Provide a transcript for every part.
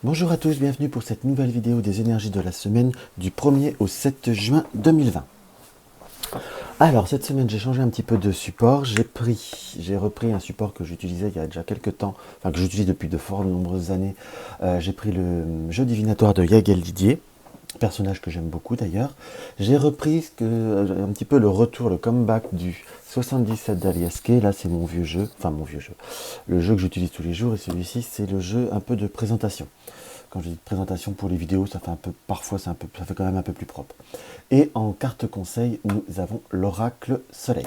Bonjour à tous, bienvenue pour cette nouvelle vidéo des énergies de la semaine du 1er au 7 juin 2020. Alors cette semaine j'ai changé un petit peu de support, j'ai repris un support que j'utilisais il y a déjà quelques temps, enfin que j'utilise depuis de fort nombreuses années. J'ai pris le jeu divinatoire de Yael Didier, personnage que j'aime beaucoup d'ailleurs. J'ai repris un petit peu le retour, le comeback du 77 d'Aliaske. Là c'est mon vieux jeu, enfin mon vieux jeu, le jeu que j'utilise tous les jours, et celui-ci c'est le jeu un peu de présentation. Quand je dis présentation pour les vidéos, ça fait un peu, parfois ça fait quand même un peu plus propre. Et en carte conseil, nous avons l'oracle soleil.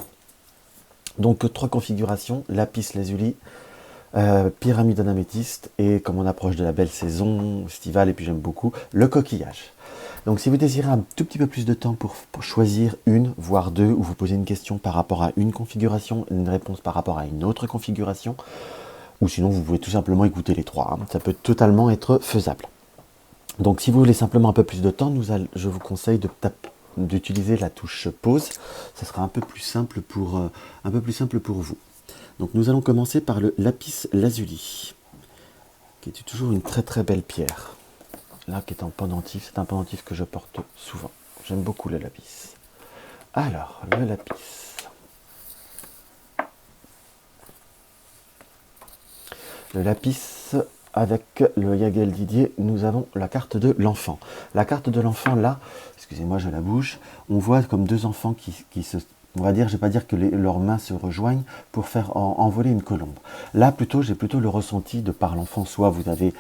Donc trois configurations, lapis lazuli, pyramide en améthyste, et comme on approche de la belle saison estivale, et puis j'aime beaucoup, le coquillage. Donc si vous désirez un tout petit peu plus de temps pour choisir une, voire deux, ou vous poser une question par rapport à une configuration, une réponse par rapport à une autre configuration, ou sinon vous pouvez tout simplement écouter les trois, hein. Ça peut totalement être faisable. Donc si vous voulez simplement un peu plus de temps, je vous conseille d'utiliser la touche pause. Ça sera un peu plus simple pour vous. Donc nous allons commencer par le lapis lazuli, qui est toujours une très très belle pierre. Là qui est en pendentif, c'est un pendentif que je porte souvent. J'aime beaucoup le lapis. Alors, le lapis. Le lapis, avec le Yael Didier, nous avons la carte de l'enfant. La carte de l'enfant, là, excusez-moi, j'ai la bouche, on voit comme deux enfants qui se... On va dire, je ne vais pas dire que leurs mains se rejoignent pour faire envoler une colombe. Là, j'ai plutôt le ressenti de par l'enfant. Soit vous avez...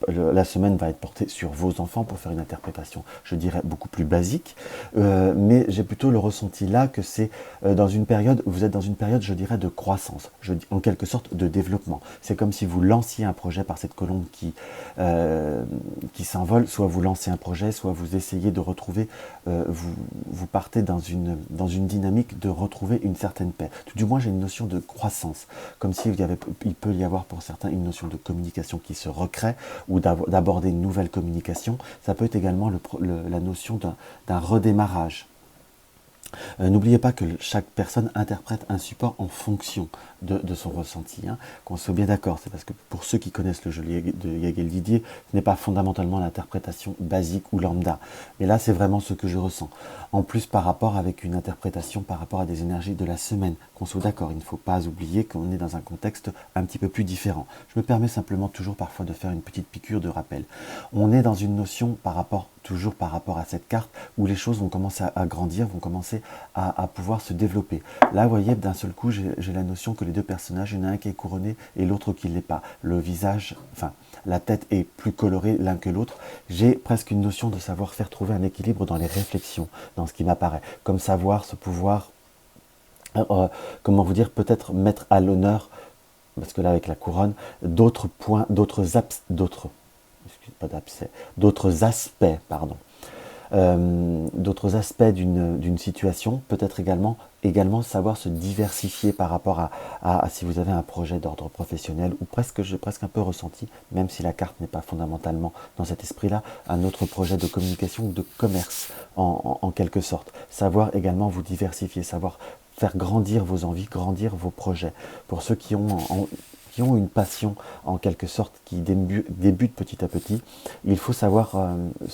La semaine va être portée sur vos enfants pour faire une interprétation, je dirais, beaucoup plus basique. Mais j'ai plutôt le ressenti là que c'est dans une période, vous êtes dans une période, je dirais, de croissance, en quelque sorte de développement. C'est comme si vous lanciez un projet par cette colombe qui s'envole, soit vous lancez un projet, soit vous essayez de retrouver, vous partez dans une dynamique de retrouver une certaine paix. Tout du moins, j'ai une notion de croissance, comme s'il peut y avoir pour certains une notion de communication qui se recrée, ou d'aborder une nouvelle communication. Ça peut être également la notion d'un redémarrage. N'oubliez pas que chaque personne interprète un support en fonction de son ressenti, hein. Qu'on soit bien d'accord, c'est parce que pour ceux qui connaissent le jeu de Yael Didier, ce n'est pas fondamentalement l'interprétation basique ou lambda. Mais là, c'est vraiment ce que je ressens. En plus, par rapport avec une interprétation par rapport à des énergies de la semaine, qu'on soit d'accord, il ne faut pas oublier qu'on est dans un contexte un petit peu plus différent. Je me permets simplement toujours parfois de faire une petite piqûre de rappel. On est dans une notion toujours par rapport à cette carte, où les choses vont commencer à grandir, vont commencer à pouvoir se développer. Là, vous voyez, d'un seul coup, j'ai la notion que les deux personnages, il y en a un qui est couronné et l'autre qui ne l'est pas. Le visage, enfin, la tête est plus colorée l'un que l'autre. J'ai presque une notion de savoir faire trouver un équilibre dans les réflexions, dans ce qui m'apparaît. Comme savoir se pouvoir, comment vous dire, peut-être mettre à l'honneur, parce que là, avec la couronne, d'autres points, d'autres aspects, pardon, d'autres aspects d'une situation, peut-être également savoir se diversifier par rapport à si vous avez un projet d'ordre professionnel, ou j'ai presque un peu ressenti, même si la carte n'est pas fondamentalement dans cet esprit-là, un autre projet de communication ou de commerce en quelque sorte. Savoir également vous diversifier, savoir faire grandir vos envies, grandir vos projets. Pour ceux qui ont une passion en quelque sorte qui débute petit à petit, il faut savoir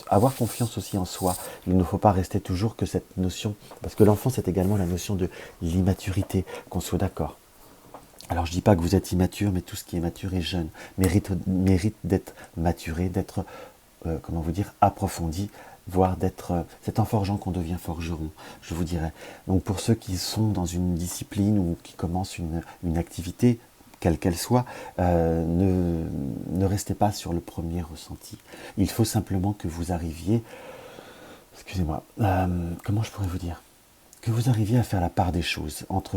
avoir confiance aussi en soi. Il ne faut pas rester toujours que cette notion, parce que l'enfant c'est également la notion de l'immaturité, qu'on soit d'accord. Alors je ne dis pas que vous êtes immature, mais tout ce qui est mature et jeune mérite d'être maturé, d'être, comment vous dire, approfondi, voire d'être... c'est en forgeant qu'on devient forgeron, je vous dirais. Donc pour ceux qui sont dans une discipline ou qui commencent une activité, quelle qu'elle soit, ne restez pas sur le premier ressenti. Il faut simplement que vous arriviez, excusez-moi, comment je pourrais vous dire, que vous arriviez à faire la part des choses entre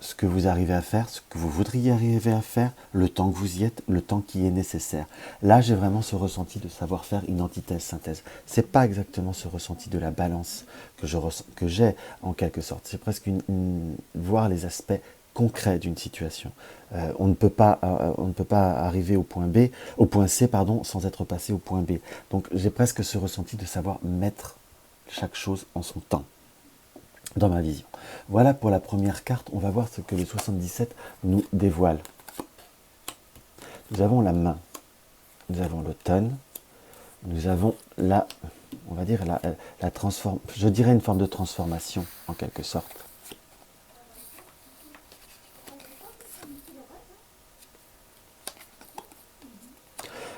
ce que vous arrivez à faire, ce que vous voudriez arriver à faire, le temps que vous y êtes, le temps qui est nécessaire. Là, j'ai vraiment ce ressenti de savoir faire une antithèse-synthèse. C'est pas exactement ce ressenti de la balance que j'ai en quelque sorte. C'est presque voir les aspects concrets d'une situation. On ne peut pas arriver au point C, pardon, sans être passé au point B. Donc, j'ai presque ce ressenti de savoir mettre chaque chose en son temps, dans ma vision. Voilà pour la première carte. On va voir ce que le 77 nous dévoile. Nous avons la main. nous avons l'automne, nous avons la, on va dire, la je dirais une forme de transformation, en quelque sorte.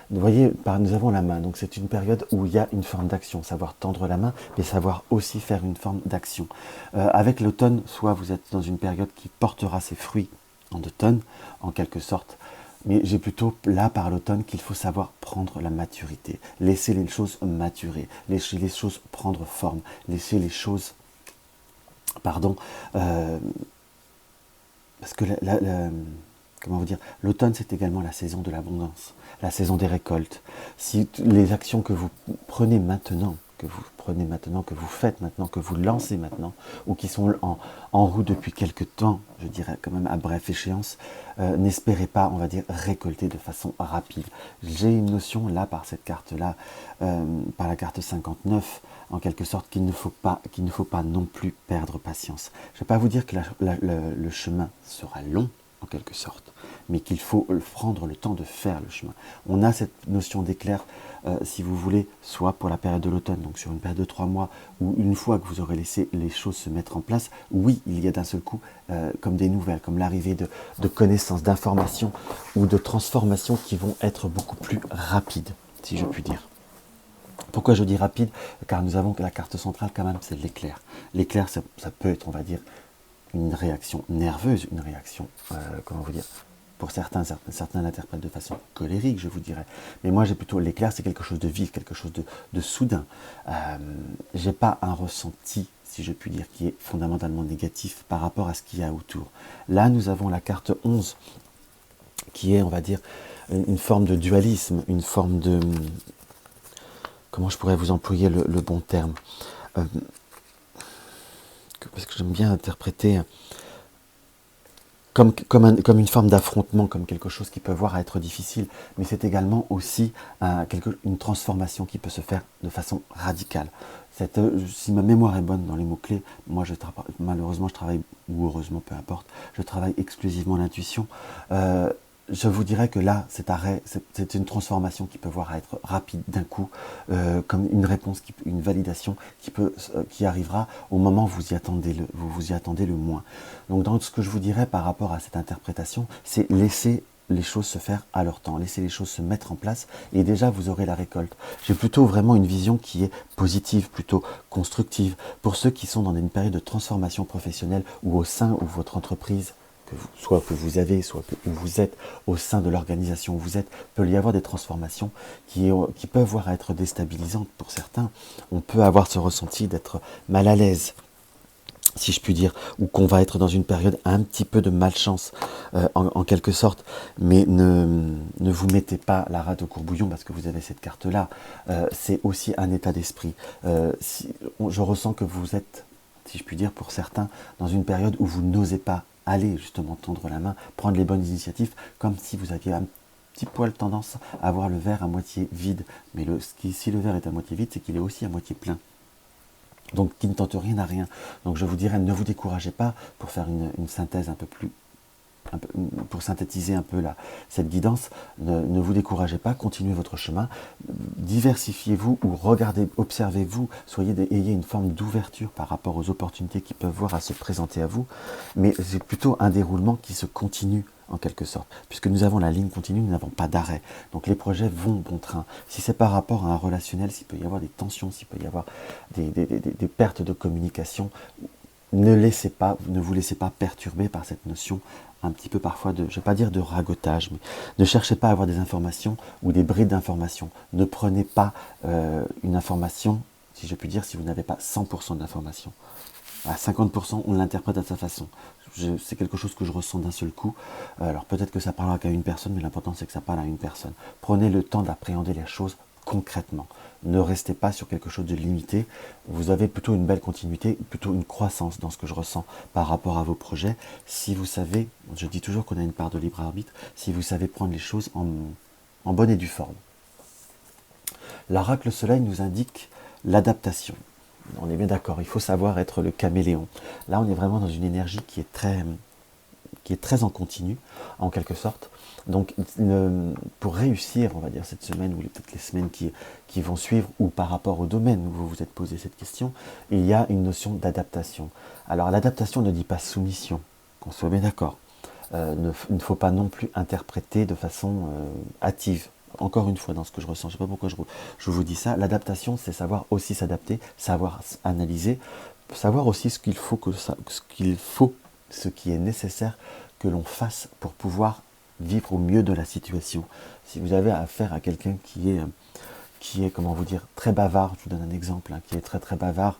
Vous voyez, nous avons la main, donc c'est une période où il y a une forme d'action, savoir tendre la main, mais savoir aussi faire une forme d'action. Avec l'automne, soit vous êtes dans une période qui portera ses fruits en automne, en quelque sorte, mais j'ai plutôt là par l'automne qu'il faut savoir prendre la maturité, laisser les choses maturer, laisser les choses prendre forme, laisser les choses, pardon, parce que comment vous dire, l'automne c'est également la saison de l'abondance, la saison des récoltes. Si les actions que vous prenez maintenant, que vous faites maintenant, que vous lancez maintenant, ou qui sont en route depuis quelque temps, je dirais quand même à bref échéance, n'espérez pas, on va dire, récolter de façon rapide. J'ai une notion là par cette carte-là, par la carte 59, en quelque sorte, qu'il ne faut pas non plus perdre patience. Je ne vais pas vous dire que le chemin sera long, en quelque sorte, mais qu'il faut prendre le temps de faire le chemin. On a cette notion d'éclair, si vous voulez, soit pour la période de l'automne, donc sur une période de 3 mois, ou une fois que vous aurez laissé les choses se mettre en place, oui, il y a d'un seul coup, comme des nouvelles, comme l'arrivée de connaissances, d'informations ou de transformations qui vont être beaucoup plus rapides, si je puis dire. Pourquoi je dis rapide? Car nous avons que la carte centrale, quand même, c'est l'éclair. L'éclair, ça peut être, on va dire, une réaction nerveuse, une réaction, comment vous dire, pour certains l'interprètent de façon colérique, je vous dirais. Mais moi, j'ai plutôt l'éclair, c'est quelque chose de vif, quelque chose de soudain. J'ai pas un ressenti, si je puis dire, qui est fondamentalement négatif par rapport à ce qu'il y a autour. Là, nous avons la carte 11, qui est, on va dire, une forme de dualisme, une forme de... Comment je pourrais vous employer le bon terme, parce que j'aime bien interpréter comme une forme d'affrontement, comme quelque chose qui peut voir à être difficile, mais c'est également aussi une transformation qui peut se faire de façon radicale. Si ma mémoire est bonne dans les mots-clés, moi malheureusement je travaille, ou heureusement, peu importe, je travaille exclusivement l'intuition. Je vous dirais que là, cet arrêt, c'est une transformation qui peut voir à être rapide d'un coup, comme une réponse, une validation qui arrivera au moment où vous y attendez le moins. Donc, dans ce que je vous dirais par rapport à cette interprétation, c'est laisser les choses se faire à leur temps, laisser les choses se mettre en place, et déjà vous aurez la récolte. J'ai plutôt vraiment une vision qui est positive, plutôt constructive, pour ceux qui sont dans une période de transformation professionnelle ou au sein où votre entreprise, soit que vous avez, soit où vous êtes, au sein de l'organisation où vous êtes, peut y avoir des transformations qui peuvent voir à être déstabilisantes pour certains. On peut avoir ce ressenti d'être mal à l'aise, si je puis dire, ou qu'on va être dans une période un petit peu de malchance, en quelque sorte, mais ne vous mettez pas la rate au courbouillon parce que vous avez cette carte-là. C'est aussi un état d'esprit. Je ressens que vous êtes, si je puis dire, pour certains, dans une période où vous n'osez pas aller justement tendre la main, prendre les bonnes initiatives, comme si vous aviez un petit poil tendance à voir le verre à moitié vide. Mais si le verre est à moitié vide, c'est qu'il est aussi à moitié plein. Donc qui ne tente rien à rien. Donc je vous dirais, ne vous découragez pas, pour faire une synthèse pour synthétiser un peu cette guidance, ne vous découragez pas, continuez votre chemin, diversifiez-vous ou regardez, observez-vous, ayez une forme d'ouverture par rapport aux opportunités qui peuvent voir à se présenter à vous, mais c'est plutôt un déroulement qui se continue en quelque sorte, puisque nous avons la ligne continue, nous n'avons pas d'arrêt, donc les projets vont bon train. Si c'est par rapport à un relationnel, s'il peut y avoir des tensions, s'il peut y avoir des pertes de communication, ne vous laissez pas perturber par cette notion un petit peu parfois je ne vais pas dire de ragotage, mais ne cherchez pas à avoir des informations ou des brides d'informations. Ne prenez pas une information, si je puis dire, si vous n'avez pas 100% d'informations. À 50%, on l'interprète à sa façon. C'est quelque chose que je ressens d'un seul coup. Alors peut-être que ça parlera qu'à une personne, mais l'important c'est que ça parle à une personne. Prenez le temps d'appréhender les choses concrètement. Ne restez pas sur quelque chose de limité. Vous avez plutôt une belle continuité, plutôt une croissance dans ce que je ressens par rapport à vos projets. Si vous savez, je dis toujours qu'on a une part de libre arbitre, si vous savez prendre les choses en bonne et due forme. L'oracle soleil nous indique l'adaptation. On est bien d'accord, il faut savoir être le caméléon. Là, on est vraiment dans une énergie qui est qui est très en continu, en quelque sorte. Donc, pour réussir, on va dire, cette semaine ou peut-être les semaines qui vont suivre, ou par rapport au domaine où vous vous êtes posé cette question, il y a une notion d'adaptation. Alors, l'adaptation ne dit pas soumission, qu'on soit bien d'accord. Il ne faut pas non plus interpréter de façon hâtive. Encore une fois, dans ce que je ressens, je ne sais pas pourquoi je vous dis ça, l'adaptation, c'est savoir aussi s'adapter, savoir analyser, savoir aussi ce qu'il faut, ce qui est nécessaire que l'on fasse pour pouvoir vivre au mieux de la situation. Si vous avez affaire à quelqu'un qui est, comment vous dire, très bavard, je vous donne un exemple, hein, qui est très très bavard,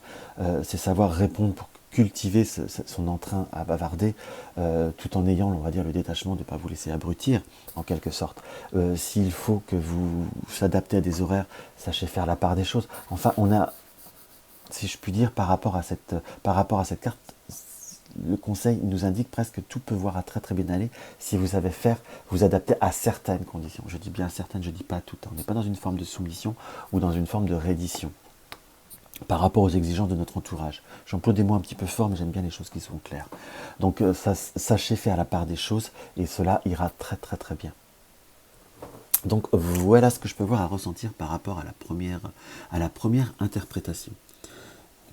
c'est savoir répondre pour cultiver son entrain à bavarder, tout en ayant, on va dire, le détachement de ne pas vous laisser abrutir, en quelque sorte. S'il faut que vous s'adaptez à des horaires, sachez faire la part des choses. Enfin, on a, si je puis dire, par rapport à cette carte, le conseil nous indique presque que tout peut voir à très très bien aller si vous savez vous adapter à certaines conditions. Je dis bien certaines, je ne dis pas toutes. On n'est pas dans une forme de soumission ou dans une forme de reddition par rapport aux exigences de notre entourage. J'emploie des mots un petit peu forts, mais j'aime bien les choses qui sont claires. Donc sachez faire la part des choses et cela ira très très très bien. Donc voilà ce que je peux voir à ressentir par rapport à la première interprétation.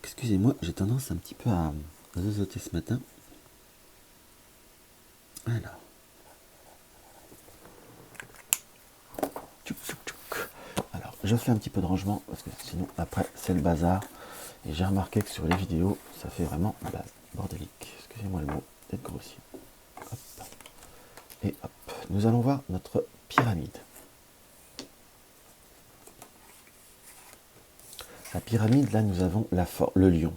Excusez-moi, j'ai tendance un petit peu à zozoter ce matin. Alors. Alors, je fais un petit peu de rangement parce que sinon après c'est le bazar. Et j'ai remarqué que sur les vidéos, ça fait vraiment bordélique. Excusez-moi le mot, d'être grossier. Hop. Et hop, nous allons voir notre pyramide. La pyramide, là nous avons le lion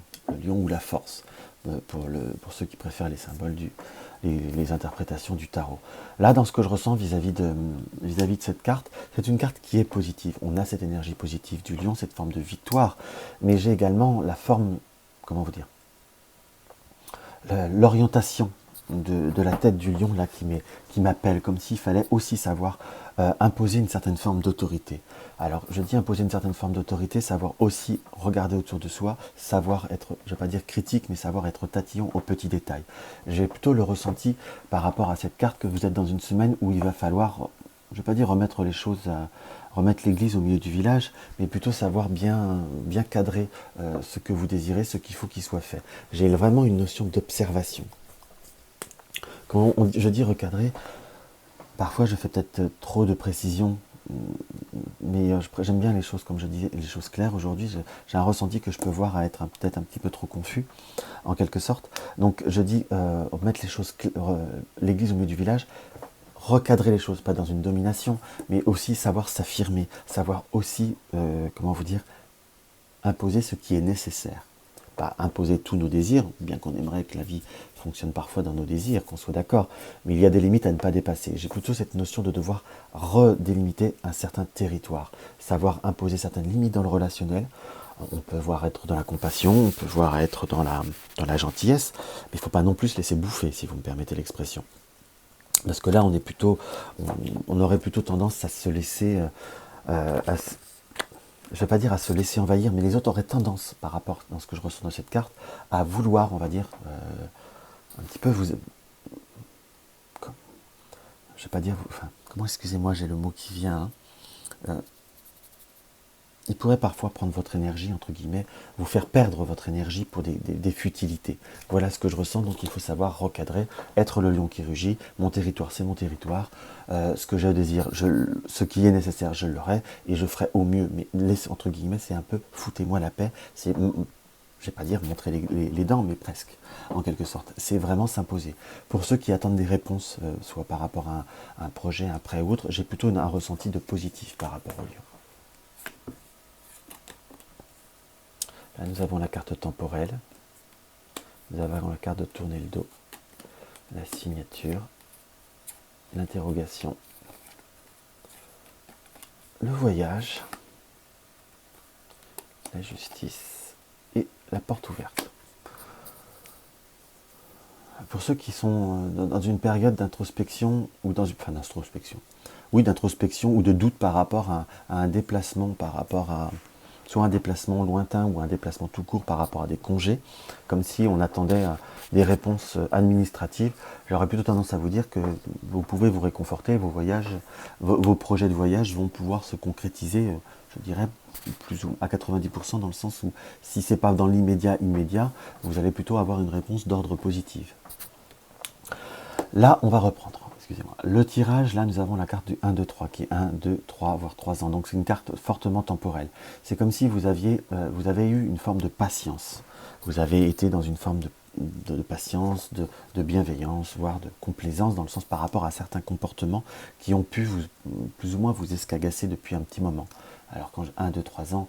ou la force, pour ceux qui préfèrent les symboles, les interprétations du tarot. Là, dans ce que je ressens vis-à-vis de cette carte, c'est une carte qui est positive. On a cette énergie positive du lion, cette forme de victoire, mais j'ai également la forme, comment vous dire, l'orientation de la tête du lion là qui m'appelle, comme s'il fallait aussi savoir imposer une certaine forme d'autorité. Alors je dis imposer une certaine forme d'autorité, savoir aussi regarder autour de soi, savoir être, je ne vais pas dire critique, mais savoir être tatillon aux petits détails. J'ai plutôt le ressenti par rapport à cette carte que vous êtes dans une semaine où il va falloir, je ne vais pas dire remettre les choses remettre l'église au milieu du village, mais plutôt savoir bien cadrer ce que vous désirez, ce qu'il faut qu'il soit fait. J'ai vraiment une notion d'observation. Quand je dis recadrer, parfois je fais peut-être trop de précision, mais j'aime bien les choses, comme je disais, les choses claires. Aujourd'hui, j'ai un ressenti que je peux voir à être peut-être un petit peu trop confus, en quelque sorte. Donc je dis mettre les choses, l'église au milieu du village, recadrer les choses, pas dans une domination, mais aussi savoir s'affirmer, savoir aussi, comment vous dire, imposer ce qui est nécessaire. Pas imposer tous nos désirs, bien qu'on aimerait que la vie fonctionne parfois dans nos désirs, qu'on soit d'accord, mais il y a des limites à ne pas dépasser. J'ai plutôt cette notion de devoir redélimiter un certain territoire, savoir imposer certaines limites dans le relationnel. On peut voir être dans la compassion, on peut voir être dans la gentillesse, mais il ne faut pas non plus se laisser bouffer, si vous me permettez l'expression. Parce que là, on aurait plutôt tendance à se laisser, je ne vais pas dire à se laisser envahir, mais les autres auraient tendance, par rapport dans ce que je ressens dans cette carte, à vouloir, on va dire, un petit peu je ne vais pas dire, enfin, comment, excusez-moi, j'ai le mot qui vient, hein, il pourrait parfois prendre votre énergie, entre guillemets, vous faire perdre votre énergie pour des futilités. Voilà ce que je ressens, donc il faut savoir recadrer, être le lion qui rugit, mon territoire c'est mon territoire, ce que je désire, ce qui est nécessaire, je l'aurai, et je ferai au mieux, mais entre guillemets, c'est un peu foutez-moi la paix, c'est, je ne vais pas dire montrer les dents, mais presque, en quelque sorte. C'est vraiment s'imposer. Pour ceux qui attendent des réponses, soit par rapport à un projet, un prêt ou autre, j'ai plutôt un ressenti de positif par rapport au lion. Là, nous avons la carte temporelle, nous avons la carte de tourner le dos, la signature, l'interrogation, le voyage, la justice et la porte ouverte. Pour ceux qui sont dans une période d'introspection, ou d'introspection ou de doute par rapport à un déplacement, par rapport à soit un déplacement lointain ou un déplacement tout court par rapport à des congés, comme si on attendait des réponses administratives. J'aurais plutôt tendance à vous dire que vous pouvez vous réconforter, vos voyages, vos projets de voyage vont pouvoir se concrétiser, je dirais, plus ou à 90%, dans le sens où si c'est pas dans l'immédiat, vous allez plutôt avoir une réponse d'ordre positif. Là, on va reprendre. Excusez-moi. Le tirage, là, nous avons la carte du 1, 2, 3, qui est 1, 2, 3, voire 3 ans. Donc, c'est une carte fortement temporelle. C'est comme si vous avez eu une forme de patience. Vous avez été dans une forme de patience, de bienveillance, voire de complaisance, dans le sens par rapport à certains comportements qui ont pu plus ou moins vous escagasser depuis un petit moment. Alors quand 1, 2, 3 ans,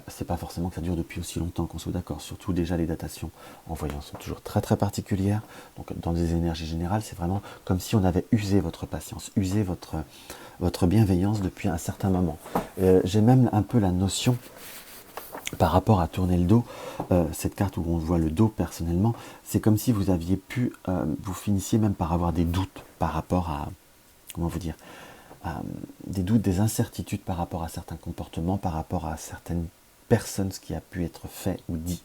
c'est pas forcément que ça dure depuis aussi longtemps, qu'on soit d'accord. Surtout déjà les datations en voyance sont toujours très très particulières. Donc dans des énergies générales, c'est vraiment comme si on avait usé votre patience, usé votre bienveillance depuis un certain moment. J'ai même un peu la notion, par rapport à tourner le dos, cette carte où on voit le dos personnellement, c'est comme si vous aviez pu, vous finissiez même par avoir des doutes par rapport à, comment vous dire, des doutes, des incertitudes par rapport à certains comportements, par rapport à certaines personnes, ce qui a pu être fait ou dit,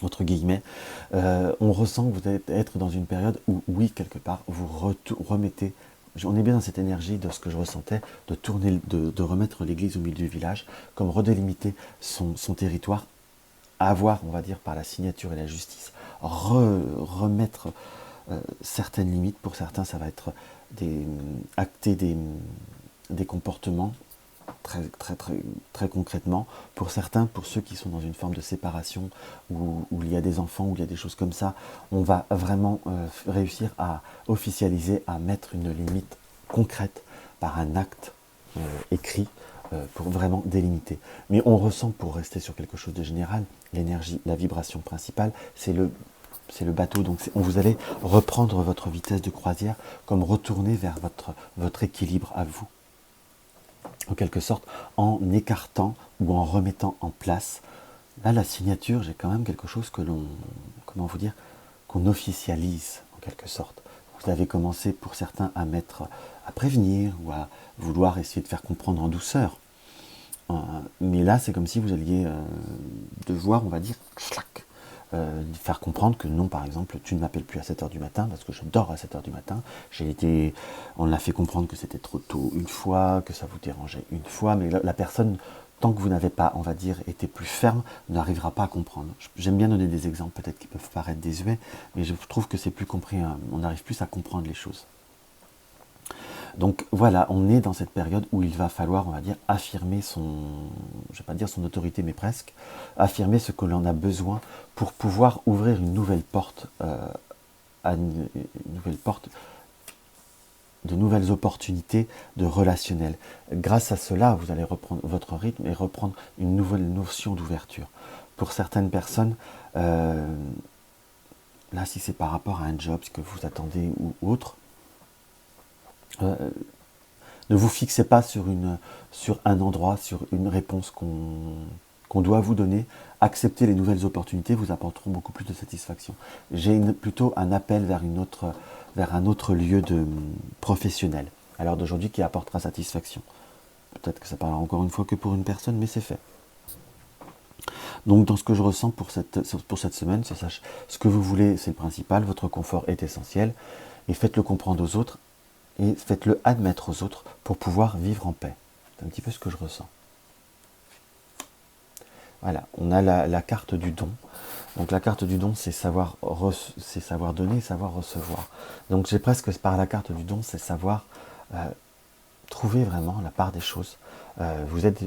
entre guillemets. On ressent que vous allez être dans une période où, oui, quelque part, vous remettez, on est bien dans cette énergie de ce que je ressentais, de remettre l'église au milieu du village, comme redélimiter son territoire, avoir, on va dire, par la signature et la justice, remettre certaines limites. Pour certains, ça va être acter des comportements très, très, très, très concrètement. Pour certains, pour ceux qui sont dans une forme de séparation, où il y a des enfants, où il y a des choses comme ça, on va vraiment réussir à officialiser, à mettre une limite concrète par un acte écrit, pour vraiment délimiter. Mais on ressent, pour rester sur quelque chose de général, l'énergie, la vibration principale, c'est le bateau. Donc vous allez reprendre votre vitesse de croisière, comme retourner vers votre équilibre à vous, en quelque sorte, en écartant ou en remettant en place. Là, la signature, j'ai quand même quelque chose que l'on, comment vous dire, qu'on officialise, en quelque sorte. Vous avez commencé, pour certains, à prévenir, ou à vouloir essayer de faire comprendre en douceur. Mais là, c'est comme si vous alliez devoir, on va dire, faire comprendre que non, par exemple, tu ne m'appelles plus à 7h du matin, parce que je dors à 7h du matin. On l'a fait comprendre que c'était trop tôt une fois, que ça vous dérangeait une fois, mais la personne, tant que vous n'avez pas, on va dire, été plus ferme, n'arrivera pas à comprendre. J'aime bien donner des exemples, peut-être qui peuvent paraître désuets, mais je trouve que c'est plus compris, on arrive plus à comprendre les choses. Donc voilà, on est dans cette période où il va falloir, on va dire, affirmer je ne vais pas dire son autorité, mais presque, affirmer ce que l'on a besoin pour pouvoir ouvrir une nouvelle porte, de nouvelles opportunités de relationnel. Grâce à cela, vous allez reprendre votre rythme et reprendre une nouvelle notion d'ouverture. Pour certaines personnes, là, si c'est par rapport à un job, ce que vous attendez ou autre, ne vous fixez pas sur un endroit, sur une réponse qu'on doit vous donner. Acceptez les nouvelles opportunités, vous apporteront beaucoup plus de satisfaction. J'ai plutôt un appel vers un autre lieu professionnel, à l'heure d'aujourd'hui, qui apportera satisfaction. Peut-être que ça parlera encore une fois que pour une personne, mais c'est fait. Donc dans ce que je ressens pour cette semaine, ce que vous voulez, c'est le principal, votre confort est essentiel, et faites-le comprendre aux autres, et faites-le admettre aux autres pour pouvoir vivre en paix. C'est un petit peu ce que je ressens. Voilà, on a la carte du don. Donc la carte du don, c'est savoir donner, savoir recevoir. Donc j'ai presque, par la carte du don, c'est savoir trouver vraiment la part des choses. Vous êtes,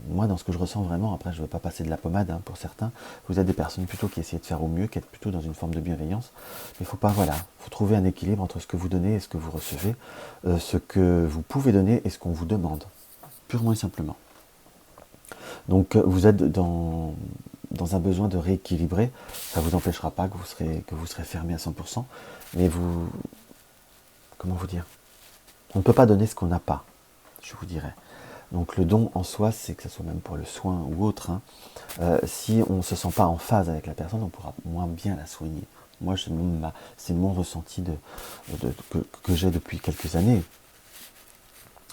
moi dans ce que je ressens vraiment, après je ne veux pas passer de la pommade pour certains, vous êtes des personnes plutôt qui essayent de faire au mieux, qui êtes plutôt dans une forme de bienveillance. Mais il faut trouver un équilibre entre ce que vous donnez et ce que vous recevez, ce que vous pouvez donner et ce qu'on vous demande, purement et simplement. Donc vous êtes dans un besoin de rééquilibrer, ça ne vous empêchera pas que vous serez fermé à 100%, mais comment vous dire, on ne peut pas donner ce qu'on n'a pas, je vous dirais. Donc le don en soi, c'est que ce soit même pour le soin ou autre, si on ne se sent pas en phase avec la personne, on pourra moins bien la soigner. Moi, c'est mon ressenti que j'ai depuis quelques années,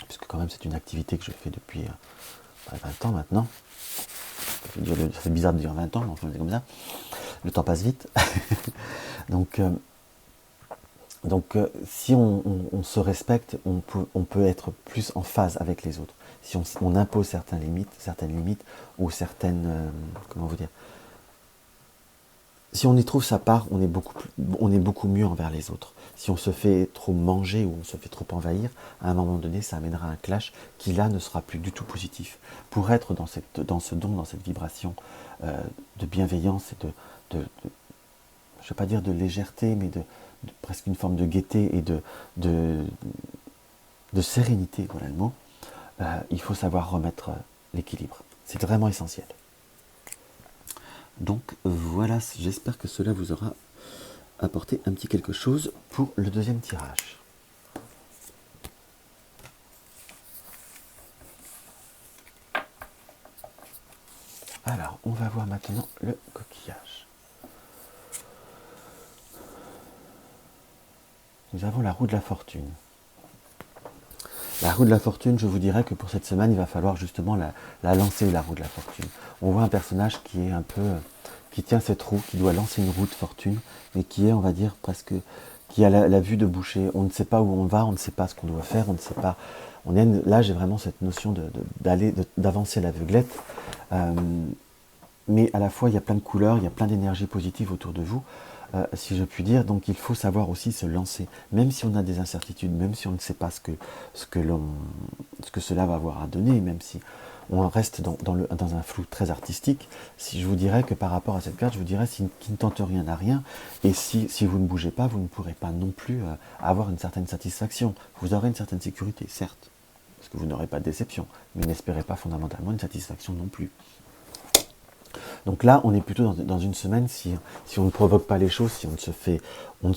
puisque quand même c'est une activité que je fais depuis 20 ans maintenant. Ça fait bizarre de dire 20 ans, mais enfin c'est comme ça. Le temps passe vite. donc, si on se respecte, on peut être plus en phase avec les autres. Si on impose certaines limites ou certaines, comment vous dire, si on y trouve sa part, on est beaucoup mieux envers les autres. Si on se fait trop manger ou on se fait trop envahir, à un moment donné, ça amènera un clash qui là ne sera plus du tout positif. Pour être dans ce don, dans cette vibration de bienveillance et je ne vais pas dire de légèreté, mais de presque une forme de gaieté et de sérénité, voilà le mot, il faut savoir remettre l'équilibre. C'est vraiment essentiel. Donc voilà, j'espère que cela vous aura apporté un petit quelque chose pour le deuxième tirage. Alors, on va voir maintenant le coquillage. Nous avons la roue de la fortune. La roue de la fortune, je vous dirais que pour cette semaine, il va falloir justement la lancer, la roue de la fortune. On voit un personnage qui est un peu, qui tient cette roue, qui doit lancer une roue de fortune, mais qui est, on va dire, presque, qui a la vue de boucher. On ne sait pas où on va, on ne sait pas ce qu'on doit faire, on ne sait pas. Là, j'ai vraiment cette notion d'avancer l'aveuglette. Mais à la fois, il y a plein de couleurs, il y a plein d'énergie positive autour de vous. Si je puis dire, donc il faut savoir aussi se lancer, même si on a des incertitudes, même si on ne sait pas ce que cela va avoir à donner, même si on reste dans un flou très artistique. Si je vous dirais que par rapport à cette carte, je vous dirais qui ne tente rien à rien, et si vous ne bougez pas, vous ne pourrez pas non plus avoir une certaine satisfaction. Vous aurez une certaine sécurité, certes, parce que vous n'aurez pas de déception, mais n'espérez pas fondamentalement une satisfaction non plus. Donc là, on est plutôt dans une semaine, si on ne provoque pas les choses, si on ne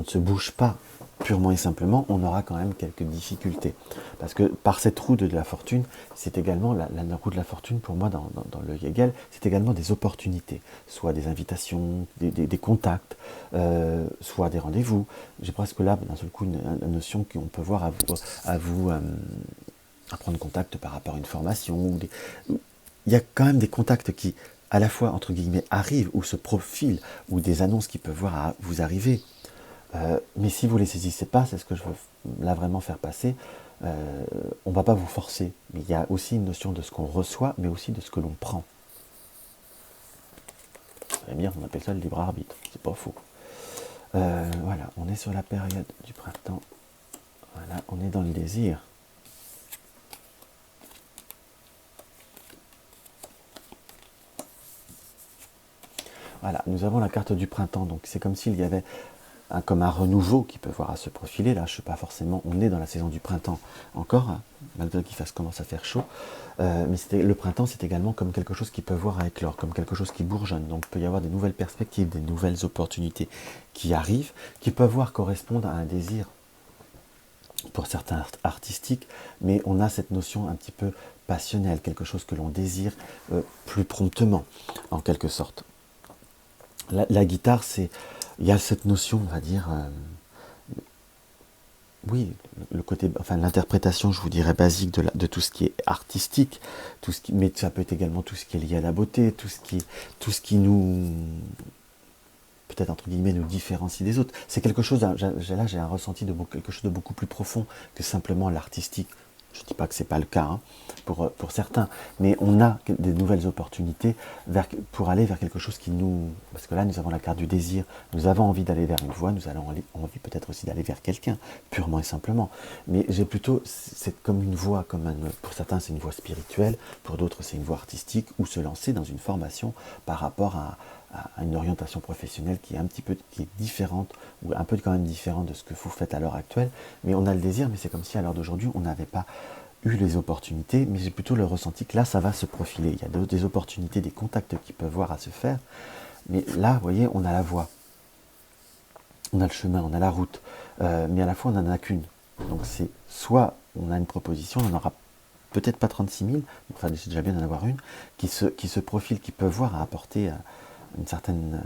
se bouge pas purement et simplement, on aura quand même quelques difficultés. Parce que par cette roue de la fortune, c'est également, la roue de la fortune, pour moi, dans le Hegel, c'est également des opportunités, soit des invitations, des contacts, soit des rendez-vous. J'ai presque là, d'un seul coup, une notion qu'on peut voir à prendre contact par rapport à une formation, il y a quand même des contacts qui, à la fois, entre guillemets, arrivent ou se profilent, ou des annonces qui peuvent vous arriver. Mais si vous ne les saisissez pas, c'est ce que je veux là vraiment faire passer, on ne va pas vous forcer. Mais il y a aussi une notion de ce qu'on reçoit, mais aussi de ce que l'on prend. Vous allez bien, on appelle ça le libre arbitre, c'est pas faux. Voilà, on est sur la période du printemps. Voilà, on est dans le désir. Voilà, nous avons la carte du printemps, donc c'est comme s'il y avait comme un renouveau qui peut voir à se profiler. Là, je sais pas forcément, on est dans la saison du printemps encore, hein, malgré qu'il commence à faire chaud. Mais le printemps, c'est également comme quelque chose qui peut voir à éclore, comme quelque chose qui bourgeonne. Donc, il peut y avoir des nouvelles perspectives, des nouvelles opportunités qui arrivent, qui peuvent correspondre à un désir pour certains artistiques, mais on a cette notion un petit peu passionnelle, quelque chose que l'on désire plus promptement, en quelque sorte. La guitare, il y a cette notion, on va dire, oui, le côté, enfin l'interprétation, je vous dirais basique de tout ce qui est artistique, mais ça peut être également tout ce qui est lié à la beauté, tout ce qui nous, peut-être entre guillemets, nous différencie des autres. C'est quelque chose, là j'ai un ressenti de quelque chose de beaucoup plus profond que simplement l'artistique. Je ne dis pas que ce n'est pas le cas, hein, pour certains, mais on a des nouvelles opportunités pour aller vers quelque chose qui nous... Parce que là, nous avons la carte du désir, nous avons envie d'aller vers une voie, nous avons envie peut-être aussi d'aller vers quelqu'un, purement et simplement. Mais j'ai plutôt... C'est comme une voie, pour certains c'est une voie spirituelle, pour d'autres c'est une voie artistique, ou se lancer dans une formation par rapport à une orientation professionnelle qui est différente, ou un peu quand même différente de ce que vous faites à l'heure actuelle, mais on a le désir, mais c'est comme si à l'heure d'aujourd'hui, on n'avait pas eu les opportunités, mais j'ai plutôt le ressenti que là, ça va se profiler. Il y a des opportunités, des contacts qui peuvent voir à se faire, mais là, vous voyez, on a la voie, on a le chemin, on a la route, mais à la fois, on n'en a qu'une. Donc c'est soit on a une proposition, on n'en aura peut-être pas 36 000, enfin c'est déjà bien d'en avoir une, qui se profile, qui peut voir à apporter une certaine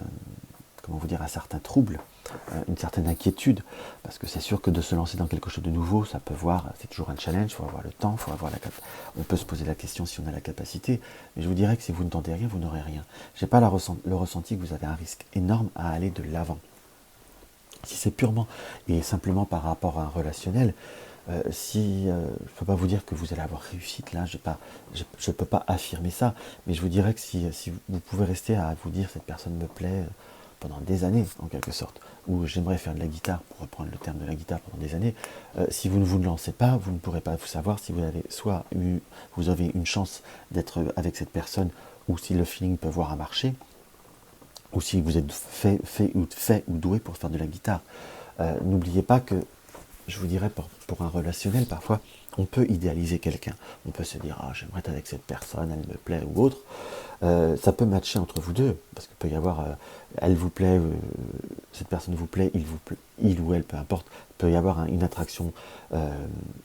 comment vous dire, un certain trouble, une certaine inquiétude, parce que c'est sûr que de se lancer dans quelque chose de nouveau, ça peut voir, c'est toujours un challenge, il faut avoir le temps, on peut se poser la question si on a la capacité, mais je vous dirais que si vous ne tentez rien, vous n'aurez rien. Je n'ai pas le ressenti que vous avez un risque énorme à aller de l'avant. Si c'est purement et simplement par rapport à un relationnel, je ne peux pas vous dire que vous allez avoir réussite là, je ne peux pas affirmer ça, mais je vous dirais que si vous pouvez rester à vous dire cette personne me plaît pendant des années en quelque sorte, ou j'aimerais faire de la guitare, pour reprendre le terme de la guitare pendant des années, si vous ne vous lancez pas, vous ne pourrez pas vous savoir si vous avez vous avez une chance d'être avec cette personne, ou si le feeling peut voir à marcher, ou si vous êtes fait ou doué pour faire de la guitare. N'oubliez pas que, je vous dirais, pour un relationnel, parfois, on peut idéaliser quelqu'un. On peut se dire, ah, j'aimerais être avec cette personne, elle me plaît ou autre. Ça peut matcher entre vous deux, parce qu'il peut y avoir, elle vous plaît, cette personne vous plaît, il ou elle, peu importe, il peut y avoir une attraction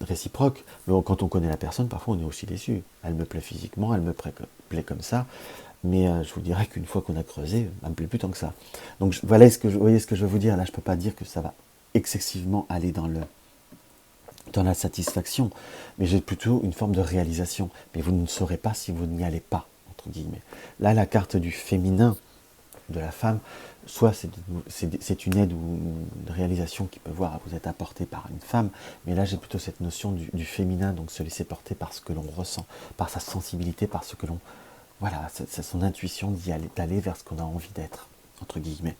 réciproque, mais quand on connaît la personne, parfois on est aussi déçu. Elle me plaît physiquement, elle me plaît comme ça, mais je vous dirais qu'une fois qu'on a creusé, elle me plaît plus tant que ça. Donc voilà vous voyez ce que je veux vous dire, là je ne peux pas dire que ça va excessivement aller dans la satisfaction, mais j'ai plutôt une forme de réalisation, mais vous ne saurez pas si vous n'y allez pas, entre guillemets. Là, la carte du féminin, de la femme, soit c'est une aide ou une réalisation qui peut vous être apportée par une femme, mais là j'ai plutôt cette notion du féminin, donc se laisser porter par ce que l'on ressent, par sa sensibilité, par ce que l'on... Voilà, c'est son intuition d'aller vers ce qu'on a envie d'être, entre guillemets.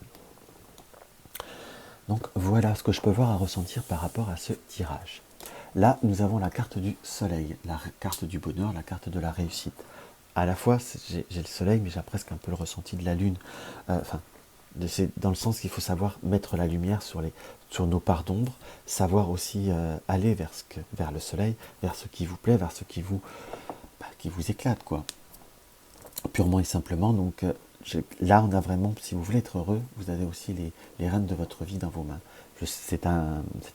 Donc voilà ce que je peux voir à ressentir par rapport à ce tirage. Là, nous avons la carte du soleil, la carte du bonheur, la carte de la réussite. À la fois, j'ai le soleil, mais j'ai presque un peu le ressenti de la lune. C'est dans le sens qu'il faut savoir mettre la lumière sur nos parts d'ombre, savoir aussi aller vers le soleil, vers ce qui vous plaît, vers ce qui vous éclate, quoi. Purement et simplement, donc là on a vraiment, si vous voulez être heureux, vous avez aussi les rênes de votre vie dans vos mains. C'est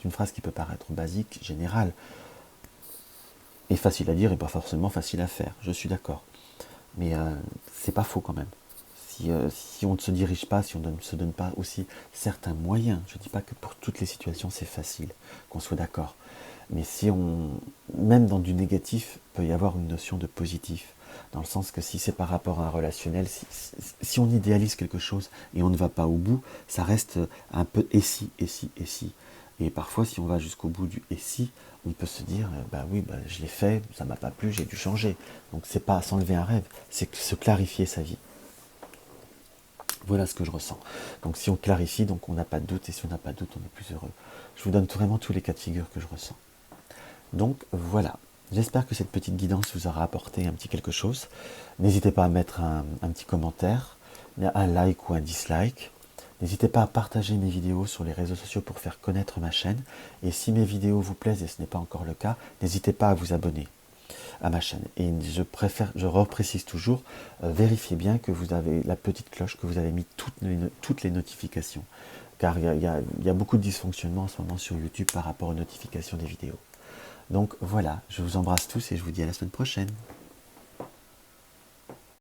une phrase qui peut paraître basique, générale, et facile à dire et pas forcément facile à faire, je suis d'accord. Mais c'est pas faux quand même. Si on ne se dirige pas, si on ne se donne pas aussi certains moyens, je ne dis pas que pour toutes les situations c'est facile, qu'on soit d'accord, mais même dans du négatif, peut y avoir une notion de positif, dans le sens que si c'est par rapport à un relationnel, si on idéalise quelque chose et on ne va pas au bout, ça reste un peu et si. Et parfois, si on va jusqu'au bout du et si, on peut se dire, je l'ai fait, ça m'a pas plu, j'ai dû changer. Donc c'est pas s'enlever un rêve, c'est se clarifier sa vie. Voilà ce que je ressens. Donc si on clarifie, donc on n'a pas de doute, et si on n'a pas de doute, on est plus heureux. Je vous donne vraiment tous les cas de figure que je ressens. Donc voilà, j'espère que cette petite guidance vous aura apporté un petit quelque chose. N'hésitez pas à mettre un petit commentaire, un like ou un dislike. N'hésitez pas à partager mes vidéos sur les réseaux sociaux pour faire connaître ma chaîne. Et si mes vidéos vous plaisent, et ce n'est pas encore le cas, n'hésitez pas à vous abonner à ma chaîne. Et je reprécise toujours, vérifiez bien que vous avez la petite cloche, que vous avez mis toutes les notifications. Car il y a beaucoup de dysfonctionnements en ce moment sur YouTube par rapport aux notifications des vidéos. Donc voilà, je vous embrasse tous et je vous dis à la semaine prochaine.